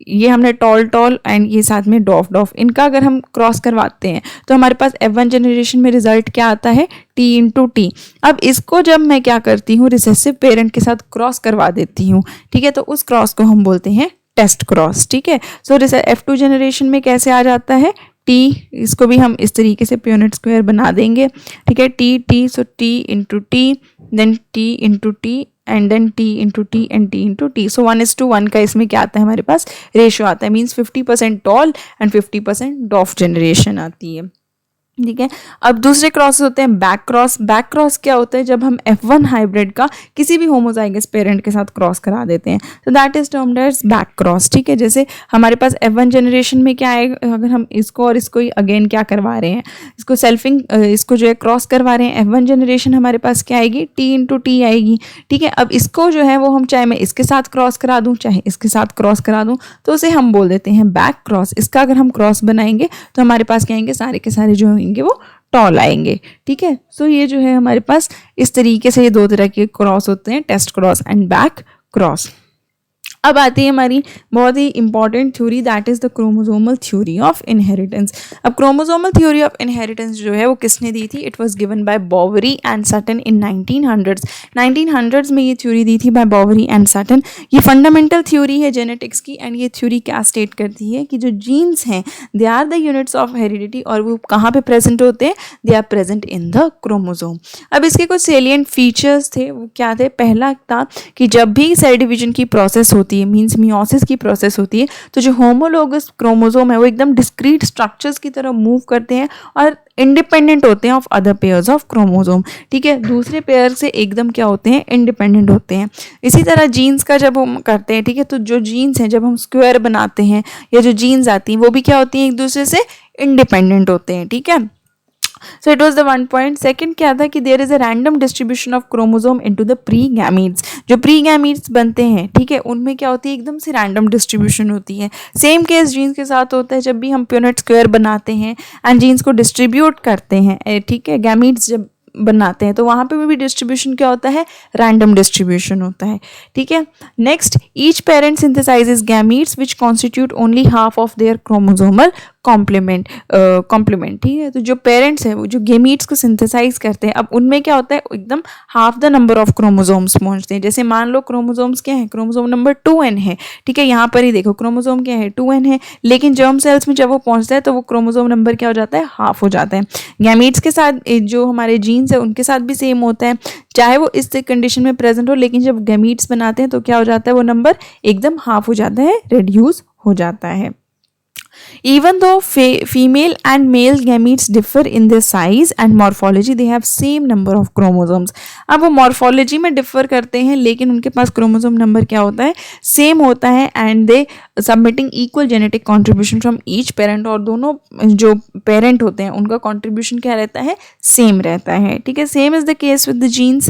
ये हमने टॉल एंड ये साथ में डॉफ, इनका अगर हम क्रॉस करवाते हैं तो हमारे पास F1 जनरेशन में रिजल्ट क्या आता है, T/T। अब इसको जब मैं क्या करती हूँ, रिसेसिव पेरेंट के साथ क्रॉस करवा देती हूँ, ठीक है, तो उस क्रॉस को हम बोलते हैं टेस्ट क्रॉस, ठीक है। सो F2 जनरेशन में कैसे आ जाता है, T, इसको भी हम इस तरीके से प्यूनेट स्क्वायर बना देंगे, ठीक है, T, so T/T, then T/T and then T/T and T/T। So 1:1 का इसमें क्या आता है, हमारे पास रेशियो आता है, मीन्स 50% टॉल एंड 50% डॉफ जनरेशन आती है, ठीक है। अब दूसरे क्रॉसेस होते हैं बैक क्रॉस। बैक क्रॉस क्या होता है, जब हम F1 हाइब्रिड का किसी भी होमोजाइगस पेरेंट के साथ क्रॉस करा देते हैं, तो that is termed as back cross, ठीक है। जैसे हमारे पास F1 जनरेशन में क्या है, अगर हम इसको और इसको अगेन क्या करवा रहे हैं, इसको सेल्फिंग, इसको जो है क्रॉस करवा रहे हैं, F1 जनरेशन हमारे पास क्या आएगी, T/T आएगी, ठीक है। अब इसको जो है वो हम चाहे मैं इसके साथ क्रॉस करा दूं, चाहे इसके साथ क्रॉस करा दूं, तो उसे हम बोल देते हैं बैक क्रॉस। इसका अगर हम क्रॉस बनाएंगे तो हमारे पास क्या आएंगे, सारे के सारे जो होंगे वो टॉल आएंगे, ठीक है। सो ये जो है हमारे पास इस तरीके से ये दो तरह के क्रॉस होते हैं, test cross and back cross. अब आती है हमारी बहुत ही important theory, that is the chromosomal theory of inheritance. अब क्रोमोसोमल थ्योरी ऑफ इनहेरिटेंस जो है वो किसने दी थी, it was given by Boveri and Sutton in 1900s में ये थ्योरी दी थी बाय बॉवरी एंड सटन। ये फंडामेंटल थ्योरी है जेनेटिक्स की, एंड ये थ्योरी क्या स्टेट करती है कि जो जीन्स हैं they are the units of heredity, और वो कहाँ पे प्रेजेंट होते हैं, they are present in the chromosome. अब इसके कुछ सेलिएंट फीचर्स थे, वो क्या थे, पहला था कि जब भी सेल डिवीजन की प्रोसेस होती है, मींस मियोसिस की प्रोसेस होती है, तो जो होमोलोगस क्रोमोसोम है वो एकदम डिस्क्रीट स्ट्रक्चर्स की तरह मूव करते हैं और इंडिपेंडेंट होते हैं of other pairs of chromosome, ठीक है। दूसरे पेयर से एकदम क्या होते हैं, इंडिपेंडेंट होते हैं। इसी तरह जीन्स का जब हम करते हैं, ठीक है, तो जो जीन्स हैं जब हम स्क्वायर बनाते हैं या जो जीन्स आती हैं वो भी क्या होती हैं, एक दूसरे से इंडिपेंडेंट होते हैं, ठीक है। So it was the 1 point. Second क्या था कि there is a random distribution of chromosome into the pre gametes. जो प्री गैमीट्स बनते हैं, ठीक है, उनमें क्या होती है, एकदम से रैंडम डिस्ट्रीब्यूशन होती है। सेम केस जीन्स के साथ होता है, जब भी हम प्यूनेट स्क्वायर बनाते हैं एंड जीन्स को डिस्ट्रीब्यूट करते हैं, ठीक है, गैमीट्स जब बनाते हैं तो वहाँ पे भी डिस्ट्रीब्यूशन क्या होता है, रैंडम डिस्ट्रीब्यूशन होता है, ठीक है। Next, each parent synthesises gametes which constitute only half of their chromosomal complement, ठीक है। तो जो पेरेंट्स हैं वो जो गेमीट्स को सिंथेसाइज करते हैं, अब उनमें क्या होता है, एकदम half the number of chromosomes पहुंचते हैं। जैसे मान लो क्रोमोसोम्स क्या है, क्रोमोसोम नंबर 2n है, ठीक है, यहाँ पर ही देखो क्रोमोसोम क्या है, 2n है, लेकिन जर्म सेल्स में जब वो पहुंचता है तो वो क्रोमोसोम नंबर क्या हो जाता है, हाफ हो जाता है। गैमीट्स के साथ जो हमारे जीन्स है उनके साथ भी सेम होता है, चाहे वो इस कंडीशन में प्रेजेंट हो, लेकिन जब गैमीट्स बनाते हैं तो क्या हो जाता है, वो नंबर एकदम हाफ हो जाता है, रिड्यूस हो जाता है। Even though female and male gametes differ in their size and morphology, they have same number of chromosomes. अब वो morphology में differ करते हैं, लेकिन उनके पास chromosome number क्या होता है, same होता है, and they submitting equal genetic contribution from each parent, और दोनों जो parent होते हैं उनका contribution क्या रहता है, same रहता है, ठीक है। Same is the case with the genes.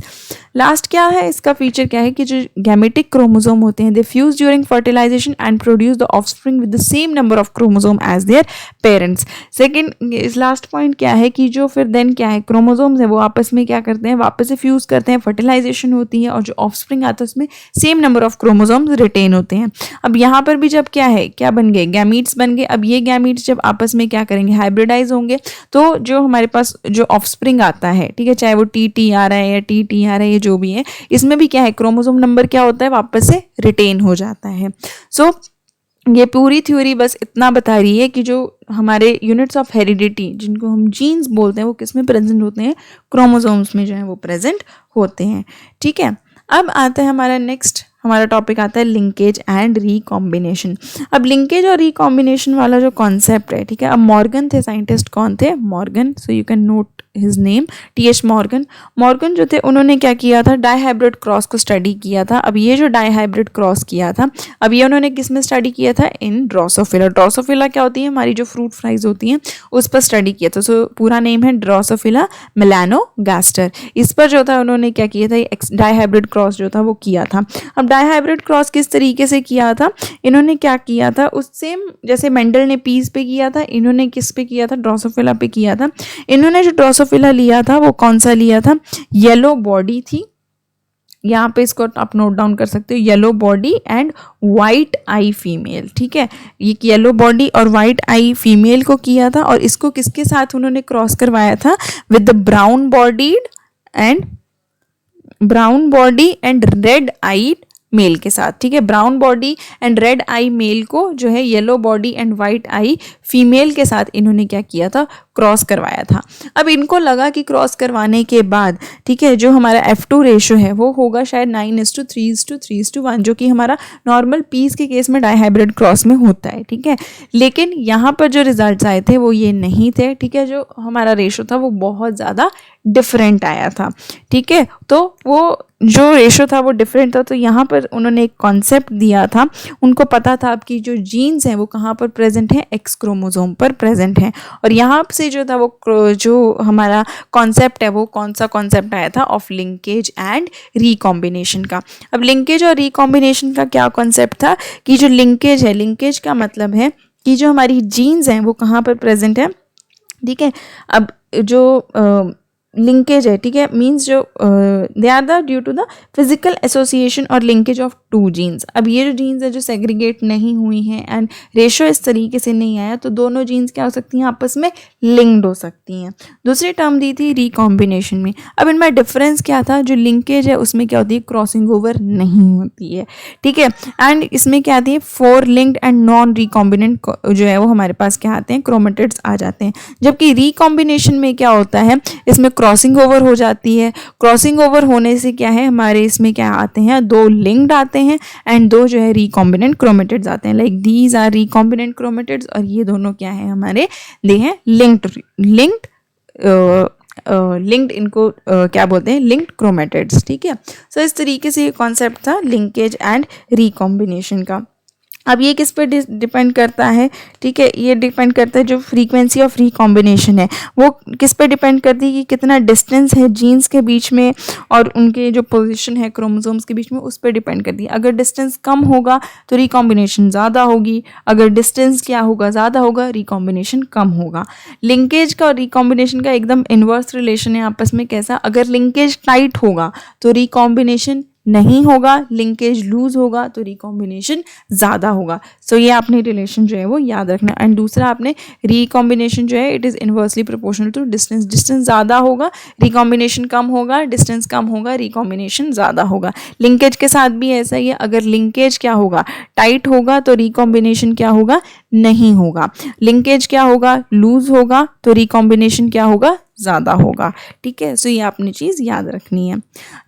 Last क्या है, इसका फीचर क्या है कि जो गैमेटिक क्रोमोसोम होते हैं, they fuse during fertilisation and produce the offspring with the same number of chromosome as their parents. Second, इस लास्ट पॉइंट क्या है कि जो फिर देन क्या है, क्रोमोसोम्स है वो आपस में क्या करते हैं, वापस से फ्यूज करते हैं, फर्टिलाइजेशन होती है, और जो ऑफस्प्रिंग आता है उसमें same number of chromosomes retain होते हैं। अब यहाँ पर भी जब क्या है, क्या बन गए, गैमीट्स बन गए। अब ये गैमीट्स जब आपस में क्या करेंगे, हाइब्रिडाइज होंगे, तो जो हमारे पास जो ऑफस्प्रिंग आता है, ठीक है, चाहे वो TT आ रहा है या TT आ रहा है, जो भी है, इसमें भी क्या है, क्रोमोसोम नंबर क्या होता है, वापस से रिटेन हो जाता है। सो ये पूरी थ्योरी बस इतना बता रही है कि जो हमारे यूनिट्स ऑफ हेरिडिटी जिनको हम जीन्स बोलते हैं वो किस में प्रेजेंट होते हैं, क्रोमोसोम्स में जो है वो प्रेजेंट होते हैं, ठीक है। अब आता है हमारा नेक्स्ट, हमारा टॉपिक आता है लिंकेज एंड रिकॉम्बिनेशन। अब लिंकेज और रिकॉम्बिनेशन वाला जो कॉन्सेप्ट है, ठीक है, अब मॉर्गन थे साइंटिस्ट, कौन थे, Morgan, so you can note his name TH. Morgan. Morgan जो थे उन्होंने क्या किया था, डाईहाइब्रिड क्रॉस को स्टडी किया था। अब ये जो डाईहाइब्रिड क्रॉस किया था, अब ये उन्होंने किस में स्टडी किया था, इन ड्रोसोफिला। ड्रोसोफिला क्या होती है, हमारी जो फ्रूट फ्लाइज होती हैं उस पर स्टडी किया था। सो पूरा नेम है ड्रोसोफिला मेलानोगास्टर। इस पर जो था उन्होंने क्या किया था, डाईहाइब्रिड क्रॉस जो था वो किया था। अब डाईहाइब्रिड क्रॉस किस तरीके से किया था, इन्होंने क्या किया था, उस सेम जैसे मेंडल ने पीस पे किया था, इन्होंने किस पे किया था, ड्रोसोफिला पे किया था। इन्होंने जो ड्रोसोफिला लिया था वो कौन सा लिया था, येलो बॉडी थी, यहाँ पे इसको आप नोट डाउन कर सकते हो, yellow body and white eye female. ठीक है, ये येलो बॉडी और वाइट आई फीमेल को किया था, और इसको किसके साथ उन्होंने क्रॉस करवाया था, with the brown body and red eyed male के साथ। ठीक है, brown body and red eye male को जो है yellow body and white eye female के साथ इन्होंने क्या किया था, क्रॉस करवाया था। अब इनको लगा कि क्रॉस करवाने के बाद, ठीक है, जो हमारा F2 रेशो है वो होगा शायद 9:3:3:1, जो कि हमारा नॉर्मल पीस के केस में डाईहाइब्रिड क्रॉस में होता है। ठीक है, लेकिन यहाँ पर जो रिजल्ट्स आए थे वो ये नहीं थे। ठीक है, जो हमारा रेशो था वो बहुत ज़्यादा डिफरेंट आया था। ठीक है, तो वो जो रेशो था वो डिफरेंट था। तो यहाँ पर उन्होंने एक कॉन्सेप्ट दिया था, उनको पता था आपकी जो जीन्स हैं वो कहाँ पर प्रेजेंट हैं, एक्स क्रोमोसोम पर प्रेजेंट हैं। और यहाँ से जो था वो जो हमारा कॉन्सेप्ट है वो कौन सा कॉन्सेप्ट आया था, ऑफ लिंकेज एंड रिकॉम्बिनेशन का। अब लिंकेज और रिकॉम्बिनेशन का क्या कॉन्सेप्ट था, कि जो लिंकेज है, लिंकेज का मतलब है कि जो हमारी जीन्स हैं वो कहाँ पर प्रेजेंट है। ठीक है, अब जो लिंकेज है, ठीक है, मीन्स जो they are the due to the physical association और लिंकेज ऑफ टू जीन्स। अब ये जो जीन्स है जो सेग्रीगेट नहीं हुई हैं एंड रेशो इस तरीके से नहीं आया, तो दोनों जीन्स क्या हो सकती हैं, आपस में लिंक्ड हो सकती हैं। दूसरी टर्म दी थी रिकॉम्बिनेशन में। अब इनमें डिफरेंस क्या था, जो लिंकेज है उसमें क्या होती है, क्रॉसिंग ओवर नहीं होती है। ठीक है, एंड इसमें क्या आती है, 4 लिंक्ड एंड नॉन रिकॉम्बिनेंट जो है वो हमारे पास क्या आते हैं, क्रोमेटिड्स आ जाते हैं। जबकि रिकॉम्बिनेशन में क्या होता है, इसमें क्रॉसिंग ओवर हो जाती है। क्रॉसिंग ओवर होने से क्या है, हमारे इसमें क्या आते हैं, 2 लिंक्ड आते हैं एंड 2 जो है रिकॉम्बिनेंट क्रोमेटिड्स आते हैं। Like these are recombinant chromatids, और ये दोनों क्या है हमारे, दे हैं लिंक्ड इनको क्या बोलते हैं, लिंक्ड क्रोमेटिड्स। ठीक है, सो इस तरीके से ये कॉन्सेप्ट था लिंकेज एंड रिकॉम्बिनेशन का। अब ये किस पर डिपेंड करता है, ठीक है, ये डिपेंड करता है जो फ्रीक्वेंसी ऑफ रिकॉम्बिनेशन है वो किस पर डिपेंड करती है, कि कितना डिस्टेंस है जीन्स के बीच में और उनके जो पोजीशन है क्रोमोसोम्स के बीच में, उस पर डिपेंड करती है। अगर डिस्टेंस कम होगा तो रिकॉम्बिनेशन ज़्यादा होगी, अगर डिस्टेंस क्या होगा, ज़्यादा होगा, रिकॉम्बिनेशन कम होगा। लिंकेज का और रिकॉम्बिनेशन का एकदम इन्वर्स रिलेशन है आपस में। कैसा, अगर लिंकेज टाइट होगा तो रिकॉम्बिनेशन नहीं होगा, लिंकेज लूज होगा तो रिकॉम्बिनेशन ज़्यादा होगा। सो ये आपने रिलेशन जो है वो याद रखना। एंड दूसरा आपने रिकॉम्बिनेशन जो है it is inversely proportional to distance. Distance ज़्यादा होगा, रिकॉम्बिनेशन कम होगा, डिस्टेंस कम होगा, रिकॉम्बिनेशन ज़्यादा होगा। लिंकेज के साथ भी ऐसा ही है, अगर लिंकेज क्या होगा, टाइट होगा तो रिकॉम्बिनेशन क्या होगा, नहीं होगा। लिंकेज क्या होगा, लूज होगा तो रिकॉम्बिनेशन क्या होगा, ज़्यादा होगा। ठीक है, सो ये आपने चीज़ याद रखनी है।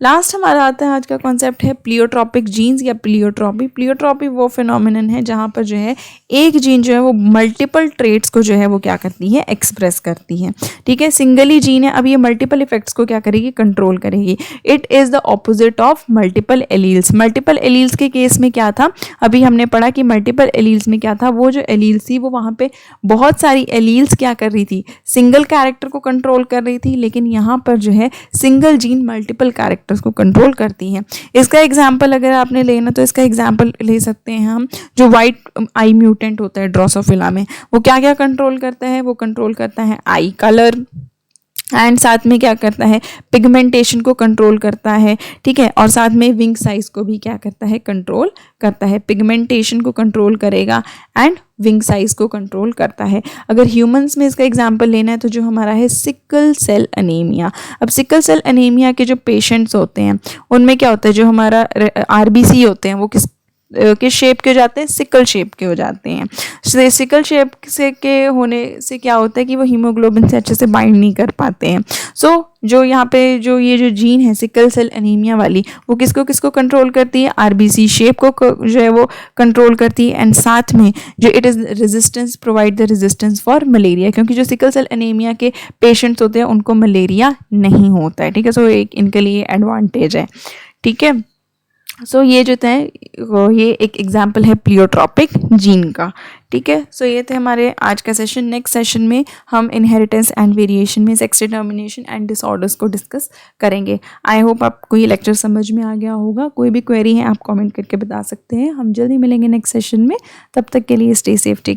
लास्ट हमारा आता है आज का कॉन्सेप्ट है प्लियोट्रॉपिक जीन्स या प्लियोट्रॉपी। प्लियोट्रॉपी वो फिनोमिनन है जहाँ पर जो है एक जीन जो है वो मल्टीपल ट्रेट्स को जो है वो क्या करती है, एक्सप्रेस करती है। ठीक है, सिंगल ही जीन है, अब ये मल्टीपल इफेक्ट्स को क्या करेगी, कंट्रोल करेगी। It is the opposite of multiple alleles. Multiple alleles के केस में क्या था, अभी हमने पढ़ा कि मल्टीपल एलील्स में क्या था, वो जो एलील्स थी वो वहाँ पे बहुत सारी एलील्स क्या कर रही थी, सिंगल कैरेक्टर को कंट्रोल कर रही थी। लेकिन यहाँ पर जो है सिंगल जीन मल्टीपल कैरेक्टर्स को कंट्रोल करती है। इसका एग्जांपल अगर आपने लेना तो इसका एग्जांपल ले सकते हैं हम, जो वाइट आई म्यूटेंट होता है ड्रोसोफिला में, वो क्या क्या कंट्रोल करता है, वो कंट्रोल करता है आई कलर एंड साथ में क्या करता है, पिगमेंटेशन को कंट्रोल करता है। ठीक है, और साथ में विंग साइज को भी क्या करता है, कंट्रोल करता है। पिगमेंटेशन को कंट्रोल करेगा एंड विंग साइज को कंट्रोल करता है। अगर ह्यूमंस में इसका एग्जांपल लेना है तो जो हमारा है सिकल सेल एनीमिया। अब सिकल सेल एनीमिया के जो पेशेंट्स होते हैं उनमें क्या होता है, जो हमारा आरबीसी होते हैं वो के शेप के हो जाते हैं, सिकल शेप के हो जाते हैं। सिकल शेप से के होने से क्या होता है कि वो हीमोग्लोबिन से अच्छे से बाइंड नहीं कर पाते हैं। सो जो यहाँ पे जो ये जो जीन है सिकल सेल एनीमिया वाली, वो किसको किसको कंट्रोल करती है, आरबीसी शेप को जो है वो कंट्रोल करती है। एंड साथ में जो it is resistance, provide the resistance for malaria, क्योंकि जो सिकल सेल एनीमिया के पेशेंट्स होते हैं उनको मलेरिया नहीं होता है, ठीक है। सो एक इनके लिए एडवांटेज है, ठीक है। सो ये जो है ये एक एग्जाम्पल है प्लियोट्रॉपिक जीन का, ठीक है। सो ये थे हमारे आज का सेशन। नेक्स्ट सेशन में हम इनहेरिटेंस एंड वेरिएशन में सेक्स डिटर्मिनेशन एंड डिसऑर्डर्स को डिस्कस करेंगे। आई होप आपको ये लेक्चर समझ में आ गया होगा। कोई भी क्वेरी है आप कमेंट करके बता सकते हैं। हम जल्दी मिलेंगे नेक्स्ट सेशन में, तब तक के लिए स्टे सेफ, टेक